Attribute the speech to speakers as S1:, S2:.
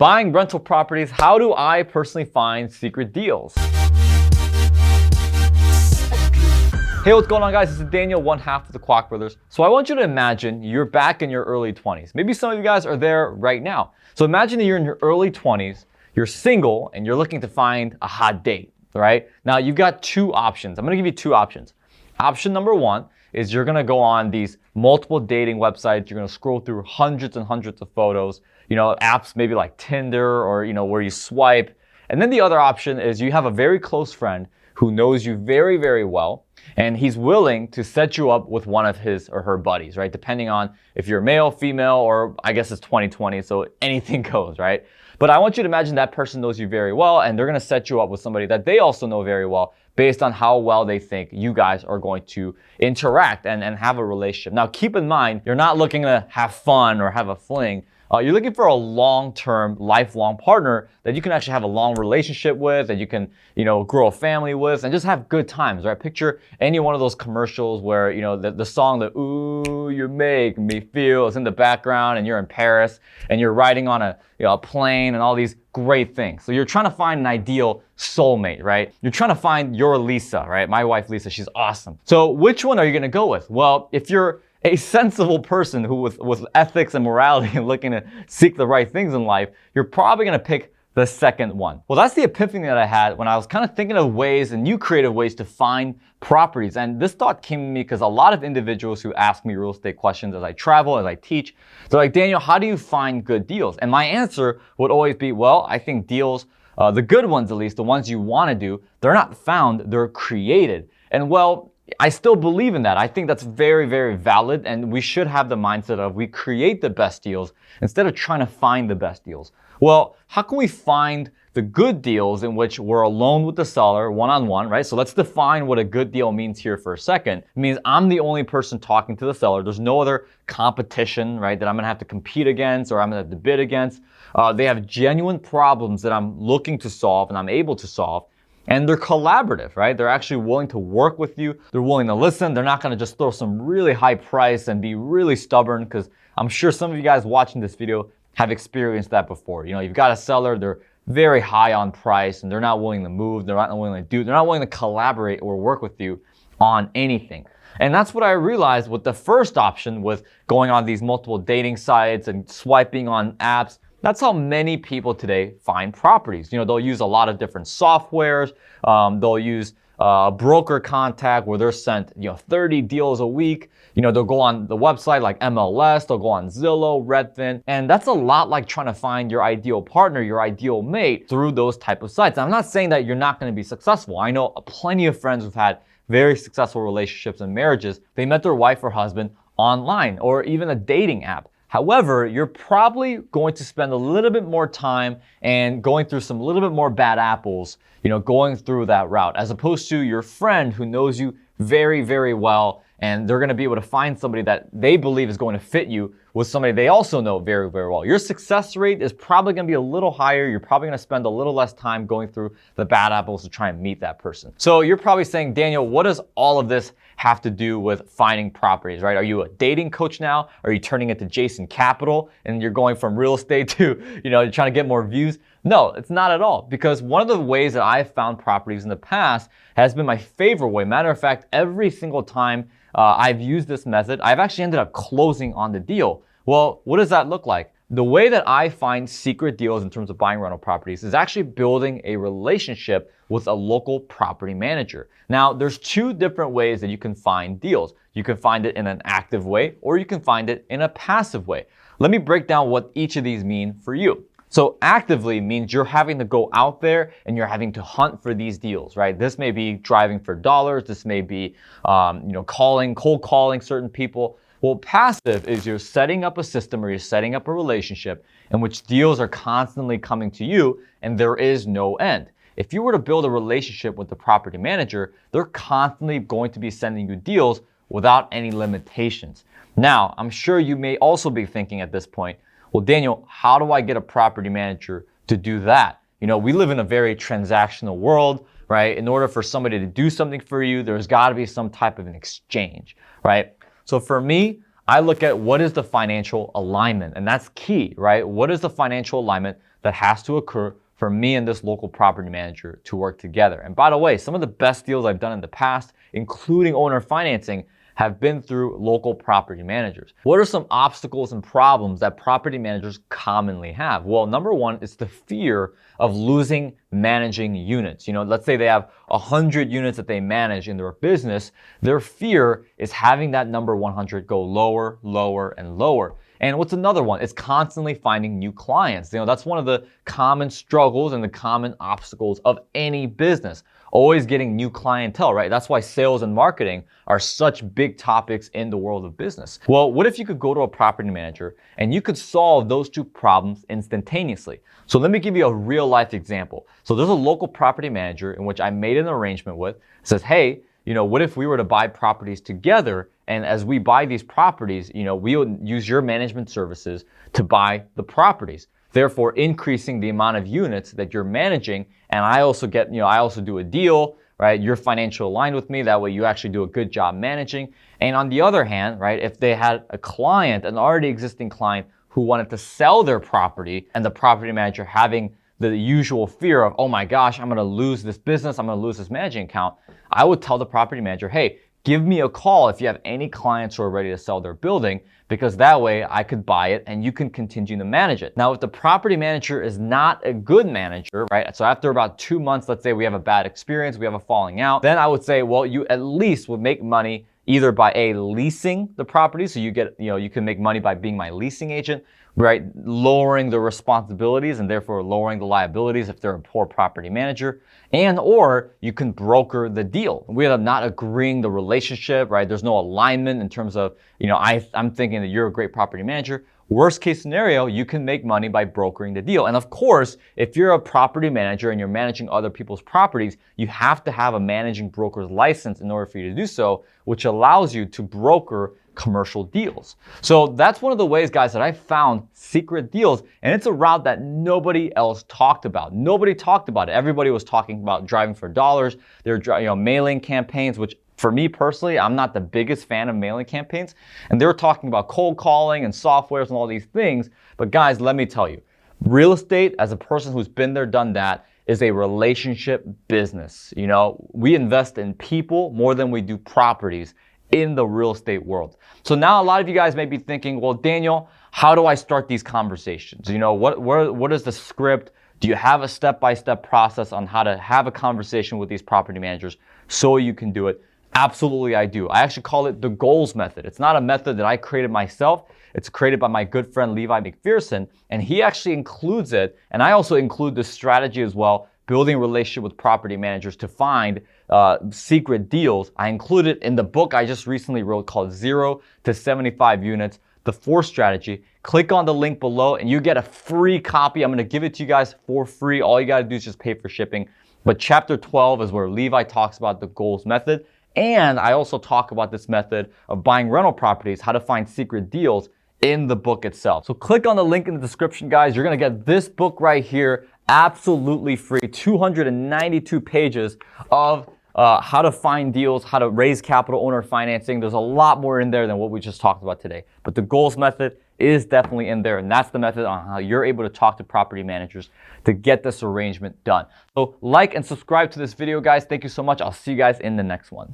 S1: Buying rental properties, how do I personally find secret deals? Hey, what's going on, guys? This is Daniel, one half of the Kwok Brothers. So I want you to imagine you're back in your early 20s. Maybe some of you guys are there right now. So imagine that you're in your early 20s, you're single, and you're looking to find a hot date, right? Now, you've got two options. I'm gonna give you two options. Option number one is you're gonna go on these multiple dating websites. You're gonna scroll through hundreds and hundreds of photos, apps maybe like Tinder or, where you swipe. And then the other option is you have a very close friend who knows you very, very well, and he's willing to set you up with one of his or her buddies, right? Depending on if you're male, female, or I guess it's 2020, so anything goes, right? But I want you to imagine that person knows you very well, and they're gonna set you up with somebody that they also know very well based on how well they think you guys are going to interact and have a relationship. Now, keep in mind, you're not looking to have fun or have a fling. You're looking for a long-term, lifelong partner that you can actually have a long relationship with, that you can, grow a family with, and just have good times, right? Picture any one of those commercials where, the song, the "Ooh, you make me feel" is in the background, and you're in Paris, and you're riding on a plane, and all these great things. So you're trying to find an ideal soulmate, right? You're trying to find your Lisa, right? My wife, Lisa, she's awesome. So which one are you gonna go with? Well, if you're a sensible person who with ethics and morality and looking to seek the right things in life, you're probably gonna pick the second one. Well, that's the epiphany that I had when I was kind of thinking of ways and new creative ways to find properties. And this thought came to me because a lot of individuals who ask me real estate questions as I travel, as I teach, they're like, Daniel, how do you find good deals? And my answer would always be, well, I think deals, the good ones at least, the ones you wanna do, they're not found, they're created. And well, I still believe in that. I think that's very, very valid, and we should have the mindset of we create the best deals instead of trying to find the best deals. Well, how can we find the good deals in which we're alone with the seller, one-on-one, right? So let's define what a good deal means here for a second. It means I'm the only person talking to the seller. There's no other competition, right, that I'm gonna have to compete against or I'm gonna have to bid against. They have genuine problems that I'm looking to solve and I'm able to solve. And they're collaborative, right? They're actually willing to work with you. They're willing to listen. They're not gonna just throw some really high price and be really stubborn, because I'm sure some of you guys watching this video have experienced that before. You've got a seller, they're very high on price and they're not willing to move. They're not willing to collaborate or work with you on anything. And that's what I realized with the first option, with going on these multiple dating sites and swiping on apps. That's how many people today find properties. They'll use a lot of different softwares. They'll use broker contact where they're sent, 30 deals a week. They'll go on the website like MLS, they'll go on Zillow, Redfin. And that's a lot like trying to find your ideal partner, your ideal mate through those type of sites. I'm not saying that you're not going to be successful. I know plenty of friends who've had very successful relationships and marriages. They met their wife or husband online or even a dating app. However, you're probably going to spend a little bit more time and going through some little bit more bad apples, going through that route, as opposed to your friend who knows you very, very well, and they're gonna be able to find somebody that they believe is going to fit you with somebody they also know very, very well. Your success rate is probably gonna be a little higher. You're probably gonna spend a little less time going through the bad apples to try and meet that person. So you're probably saying, Daniel, what does all of this have to do with finding properties, right? Are you a dating coach now? Are you turning it to Jason Capital and you're going from real estate to, you're trying to get more views? No, it's not at all. Because one of the ways that I've found properties in the past has been my favorite way. Matter of fact, every single time I've used this method, I've actually ended up closing on the deal. Well, what does that look like? The way that I find secret deals in terms of buying rental properties is actually building a relationship with a local property manager. Now, there's two different ways that you can find deals. You can find it in an active way, or you can find it in a passive way. Let me break down what each of these mean for you. So actively means you're having to go out there and you're having to hunt for these deals, right? This may be driving for dollars. This may be, cold calling certain people. Well, passive is you're setting up a system or you're setting up a relationship in which deals are constantly coming to you and there is no end. If you were to build a relationship with the property manager, they're constantly going to be sending you deals without any limitations. Now, I'm sure you may also be thinking at this point, well, Daniel, how do I get a property manager to do that? We live in a very transactional world, right? In order for somebody to do something for you, there's got to be some type of an exchange, right? So for me, I look at what is the financial alignment, and that's key, right? What is the financial alignment that has to occur for me and this local property manager to work together? And by the way, some of the best deals I've done in the past, including owner financing, have been through local property managers. What are some obstacles and problems that property managers commonly have? Well, number one is the fear of losing managing units. Let's say they have 100 units that they manage in their business. Their fear is having that number 100 go lower, lower, and lower. And what's another one? It's constantly finding new clients. That's one of the common struggles and the common obstacles of any business. Always getting new clientele, right? That's why sales and marketing are such big topics in the world of business. Well, what if you could go to a property manager and you could solve those two problems instantaneously? So let me give you a real life example. So there's a local property manager in which I made an arrangement with. It says, hey, what if we were to buy properties together, and as we buy these properties, we would use your management services to buy the properties, therefore increasing the amount of units that you're managing. And I also get, I also do a deal, right? You're financially aligned with me. That way you actually do a good job managing. And on the other hand, right, if they had a client, an already existing client who wanted to sell their property, and the property manager having the usual fear of, oh my gosh, I'm going to lose this business, I'm going to lose this managing account, I would tell the property manager, hey, give me a call if you have any clients who are ready to sell their building, because that way I could buy it and you can continue to manage it. Now, if the property manager is not a good manager, right? So after about 2 months, let's say we have a bad experience, we have a falling out, then I would say, well, you at least would make money either by leasing the property. So you get, you can make money by being my leasing agent, right? Lowering the responsibilities and therefore lowering the liabilities if they're a poor property manager. Or you can broker the deal. We are not agreeing the relationship, right? There's no alignment in terms of, I'm thinking that you're a great property manager. Worst case scenario, you can make money by brokering the deal. And of course, if you're a property manager and you're managing other people's properties, you have to have a managing broker's license in order for you to do so, which allows you to broker commercial deals. So that's one of the ways, guys, that I found secret deals, and it's a route that nobody else talked about. Nobody talked about it. Everybody was talking about driving for dollars. They're mailing campaigns, which for me personally, I'm not the biggest fan of mailing campaigns. And they were talking about cold calling and softwares and all these things. But guys, let me tell you, real estate, as a person who's been there, done that, is a relationship business. We invest in people more than we do properties in the real estate world. So now a lot of you guys may be thinking, well, Daniel, how do I start these conversations? What is the script? Do you have a step-by-step process on how to have a conversation with these property managers so you can do it? Absolutely, I do. I actually call it the goals method. It's not a method that I created myself. It's created by my good friend, Levi McPherson, and he actually includes it. And I also include the strategy as well, building a relationship with property managers to find secret deals. I include it in the book I just recently wrote called 0 to 75 Units, the 4 strategy. Click on the link below and you get a free copy. I'm going to give it to you guys for free. All you got to do is just pay for shipping. But chapter 12 is where Levi talks about the goals method. And I also talk about this method of buying rental properties, how to find secret deals in the book itself. So click on the link in the description, guys. You're going to get this book right here, absolutely free, 292 pages of how to find deals, how to raise capital, owner financing. There's a lot more in there than what we just talked about today. But the goals method is definitely in there, and that's the method on how you're able to talk to property managers to get this arrangement done. So like and subscribe to this video, guys. Thank you so much. I'll see you guys in the next one.